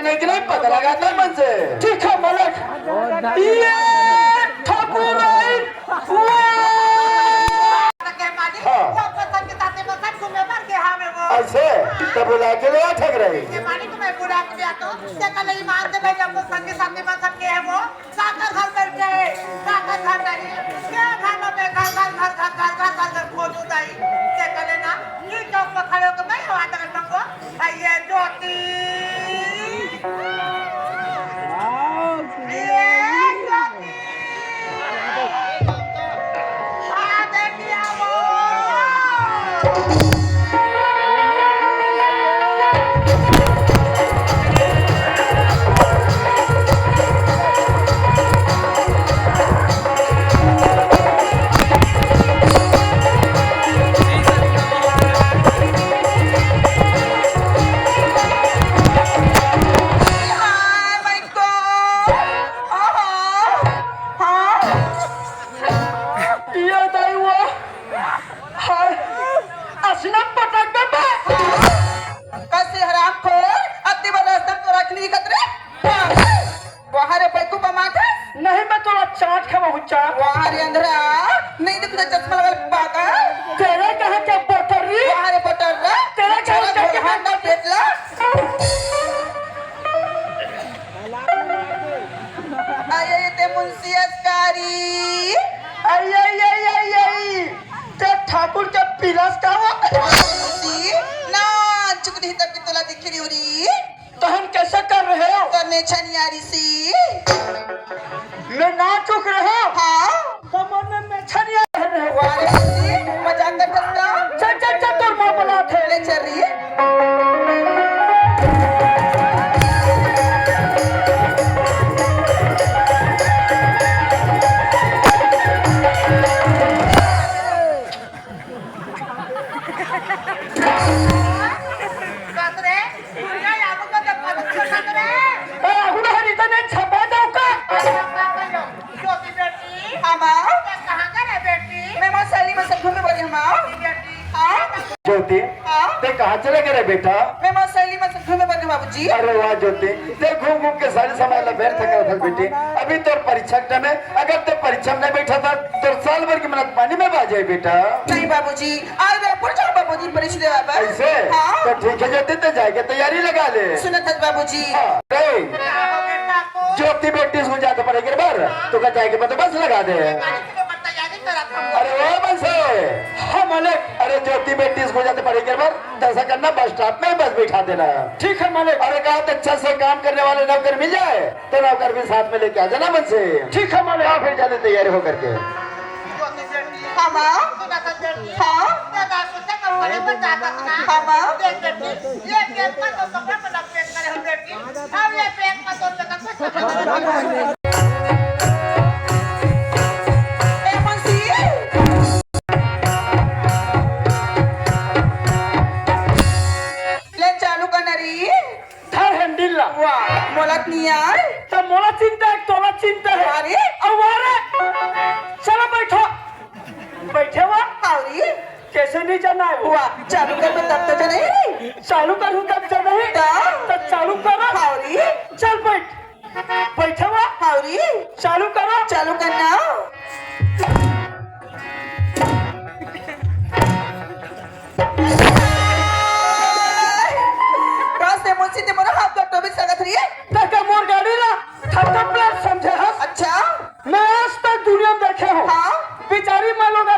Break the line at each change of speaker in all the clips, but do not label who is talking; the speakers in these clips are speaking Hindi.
नहीं कि नहीं पता लगाता मन से।
ठीक है मालिक। ये ठाकुर आई
ऐसे तो बुला के ले ठग रही
नहीं मैं तो चाट खावा हूँ चाट।
वाहरे अंधरा नहीं तो तुझे चश्मा लगा पाता
तेरा कहाँ क्या पटरी
वाहरे पटरा
तेरा क्या
हांडा पेटला आये ते मुंशी अस्कारी
आई ते ठाकुर के पिलास का
मुंशी ना चुकनी तब की तोला दिखरी उरी
तो हम कैसे कर रहे हो?
करने छनियारी सी
मैं ना चुक रहे हो।
हाँ
सामान्य में छनिया रहे हो।
वारे मुंशी मजाक करता
चल तोर माँ बोला थे
ले चल रही है
ज्योति ते कहाँ चले गए बेटा?
मैं मौसैली में घूमे बने बाबूजी।
अरे वाह ज्योति ते घूम घूम के सारे समय व्यर्थ कर था बेटी। अभी तो परीक्षा के टाइम है, अगर ते परीक्षा में नहीं बैठा था तो साल भर की मेहनत पानी में बह जाए बेटा।
नहीं बाबूजी आज रायपुर जाओ बाबूजी परीक्षा देवा पर।
ऐसे
हाँ?
तो ठीक है ज्योति ते जाके तैयारी लगा ले।
सुनो था बाबूजी
ज्योति बेटी स्कूल जाते पड़ेगी बार तो क्या जाएगी तो बस लगा दे। अरे वो बस
हाँ मालिक।
अरे ज्योति बेटी स्कूल जाते पड़ेगी बार तो ऐसा करना बस स्टॉप में बस बैठा देना।
ठीक है मालिक।
अरे कहा अच्छा से काम करने वाले नौकर मिल जाए तो नौकर भी साथ में लेके आ जाना मन से।
ठीक है मालिक।
फिर जाने तैयारी हो करके।
हाँ माँ हाँ हाँ माँ मोलत नहीं आए
तो मोला चिंता है तोला चिंता है।
अरे
अवारे चलो बैठो बैठे हुआ
अरे
कैसे नहीं जाना है वो?
चालू कर तब तो नहीं
चालू करूँ तब जब नहीं तो चालू करो।
अरे
चल बैठे हुआ
अरे
चालू करो।
चालू करना मुझसे मोरा हाथ डॉक्टर भी संगत रही है
तक मोर गाड़ी ला थक्का प्लेट समझे है।
अच्छा
मैं आज तक दुनिया में देखे हूँ।
हाँ
बेचारी माँ लोग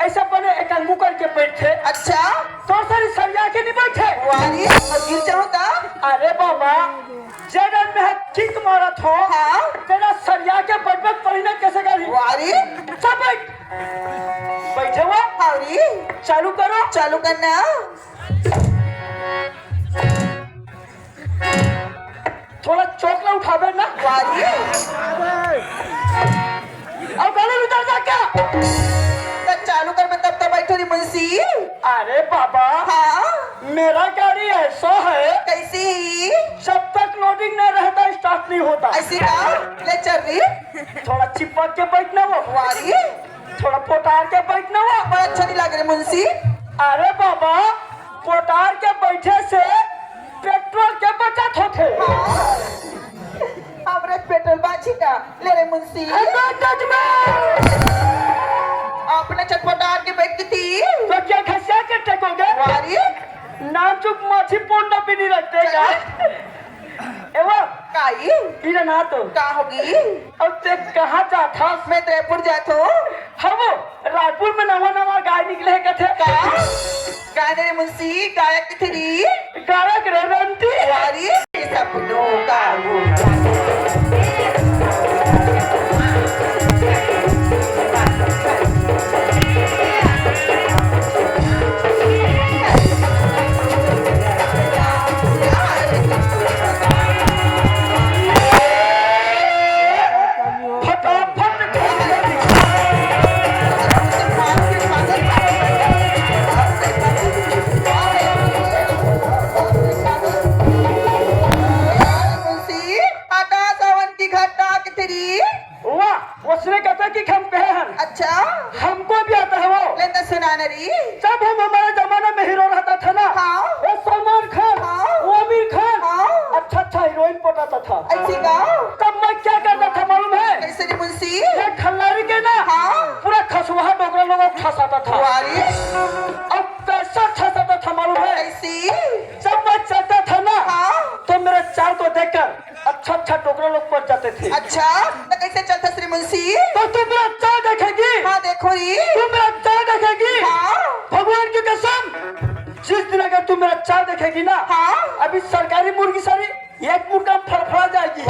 ऐसा बने एक मुकर के बैठे।
अच्छा
तो सारी सरिया के नहीं बैठे
वारी गिर जाऊंगा।
अरे बाबा जगन में किक मारत हो।
हाँ
तेरा सरिया के बटबट पहिने कैसे करी
वारी
सब बैठे हुआ
हारी
चालू करो।
चालू करना
थोड़ा चौकला उठावे ना
वारी
और गाड़ी उतर जा क्या
चालू कर मैं तब बैठो रही मुंशी।
अरे बाबा
हाँ
मेरा गाड़ी ऐसा है
कैसी
जब तक लोडिंग नहीं रहता स्टार्ट नहीं होता।
ऐसी का ले चल रही
थोड़ा चिपक के बैठना वो
वारी
थोड़ा पोटार के बैठना वो
बड़ा अच्छा नहीं लग रहा मुंशी।
अरे बाबा पोटार के बैठे से पेट्रोल के बचत होते।
ले रे मुंशी आपने चटपटा के बैठती थी
तो क्या खसा के टेकोगे
वारी
नाचुक माछी पोंडा भी नहीं रखते का एवं
काई
इरा ना तो
का होगी
अब ते कहाँ जाता
मैं जयपुर जातो
हम रायपुर में नवा नवा गाय निकले कथे
का गाने रे मुंशी गायक थी
गायक रे रंती
वारी सपनों का वो
उसने कहता कि हम कहे हैं
अच्छा
हमको भी आता है वो
लेता सुनाना री
जब हम हमारे जमाने में हीरो रहता था ना
हाँ
वो सलमान खान
हाँ
वो आमिर खान
हाँ
अच्छा अच्छा हीरोइन पटाता था
ऐसी गाओ
तब मैं क्या करता था मालूम है
कैसे रे मुंशी
ये खल्लारी के ना
हाँ
पूरा खसुआ डोगरा लोगों को खसाता था
वारी
अब पैसा खसाता था मालूम है
ऐसी
जब मैं चलता था ना
हाँ
तो मेरे चाल को देखकर अच्छा अच्छा डोगरा लोग पड़ जाते थे
अच्छा तो कैसे चलता श्री मुंशी
तो तू मेरा चाल देखेगी
हाँ देखो री
तू मेरा चाल देखेगी
हाँ
भगवान की कसम जिस दिन अगर तू मेरा चाल देखेगी ना
हाँ
अभी सरकारी मुर्गी सारी एक मुर्गा फड़फड़ा जाएगी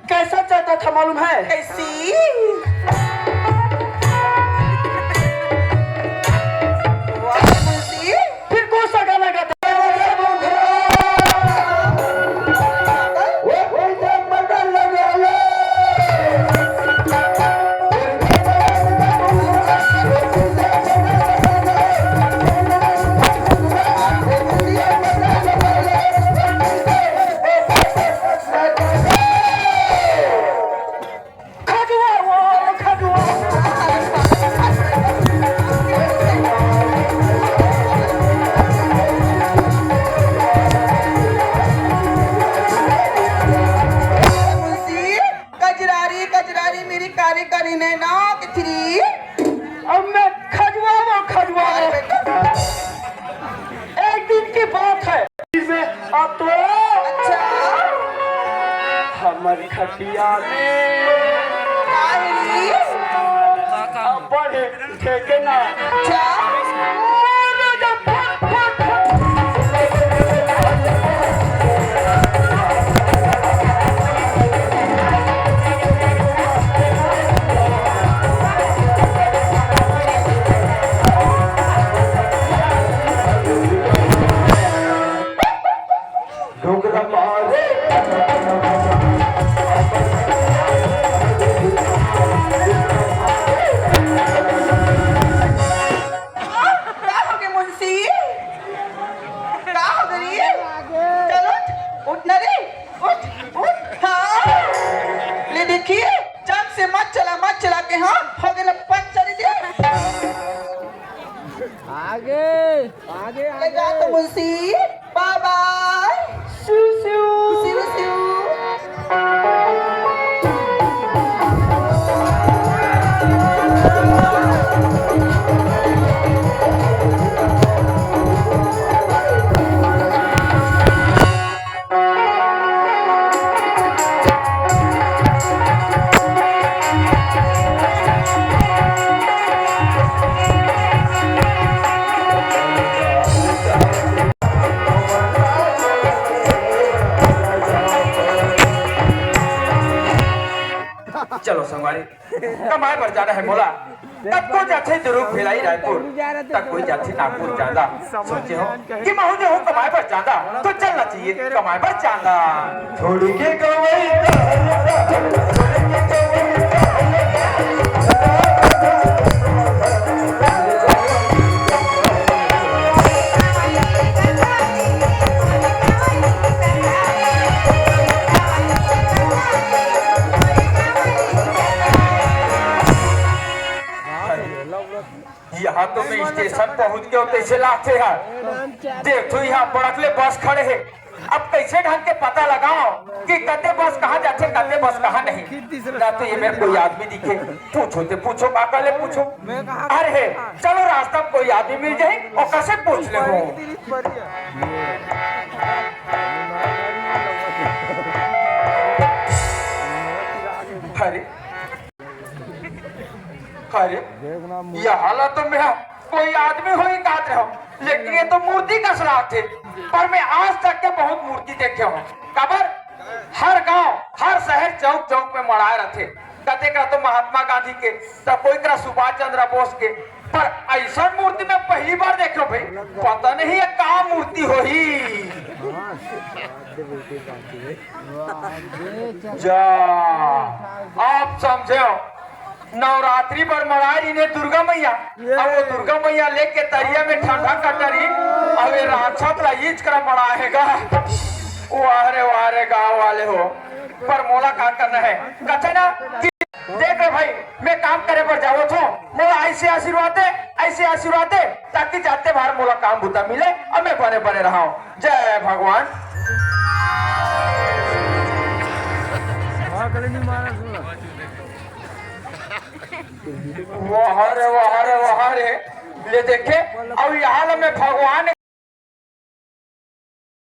कैसा चाहता था मालूम है
कैसी वाह मुंशी
फिर कौन सा गाना गाता हमारी खटिया बड़े ठेके ना
आगे तो मुंशी बाय बाय
सिउ सिउ
सिउ सिउ
चलो संगवारी कमाए पर जाना है मोला तब को जाते जरूर फिलाई रायपुर तब कोई जाते नागपुर जाना सोचे हो कि मैं जो हूँ कमाए पर जाना तो चलना चाहिए कमाए पर जाना
छोड़ के कमाई
यहाँ तो मैं स्टेशन पहुँच गया तैसे लाते हैं देख तो यहाँ बड़कले बस खड़े है अब कैसे ढंग के पता लगाओ कि कते बस कहाँ जाते कते बस कहाँ नहीं। ना तो ये मेरे कोई आदमी दिखे, पूछो तो पूछो काका ले पूछो। अरे चलो रास्ता में कोई आदमी मिल जाए और कैसे पूछ ले हो। अरे अरे ये हालत तो मेरा कोई आदमी हो ही काट रहे हो, लेकिन ये तो मूर्ति का श्राप थे। पर मैं आज तक के बहुत मूर्ति देखे हूँ। खबर हर गांव हर शहर चौक चौक में मड़ाए रहते। कते का तो महात्मा गांधी के, तब कोई करा सुभाष चंद्र बोस के, पर ऐसा मूर्ति में पहली बार देख लो भाई। पता नहीं ये कहाँ मूर्ति हो ही। जा आप समझे हो, नवरात्रि पर मनाई इन्हें दुर्गा मैया। अब वो दुर्गा मैया लेके तरिया में ठंडा कटरी अब ये राक्षस ईज कर मनाएगा। वारे गाँव वाले हो, पर मोला क्या करना है कथे ना कि देख रे भाई, मैं काम करे पर जाओ तो मोला ऐसे आशीर्वाद दे ताकि जाते बाहर मोला काम भूता मिले और मैं बने बने रहा हूँ। जय भगवान। वाह रे ले देखे अब यहाँ में भगवान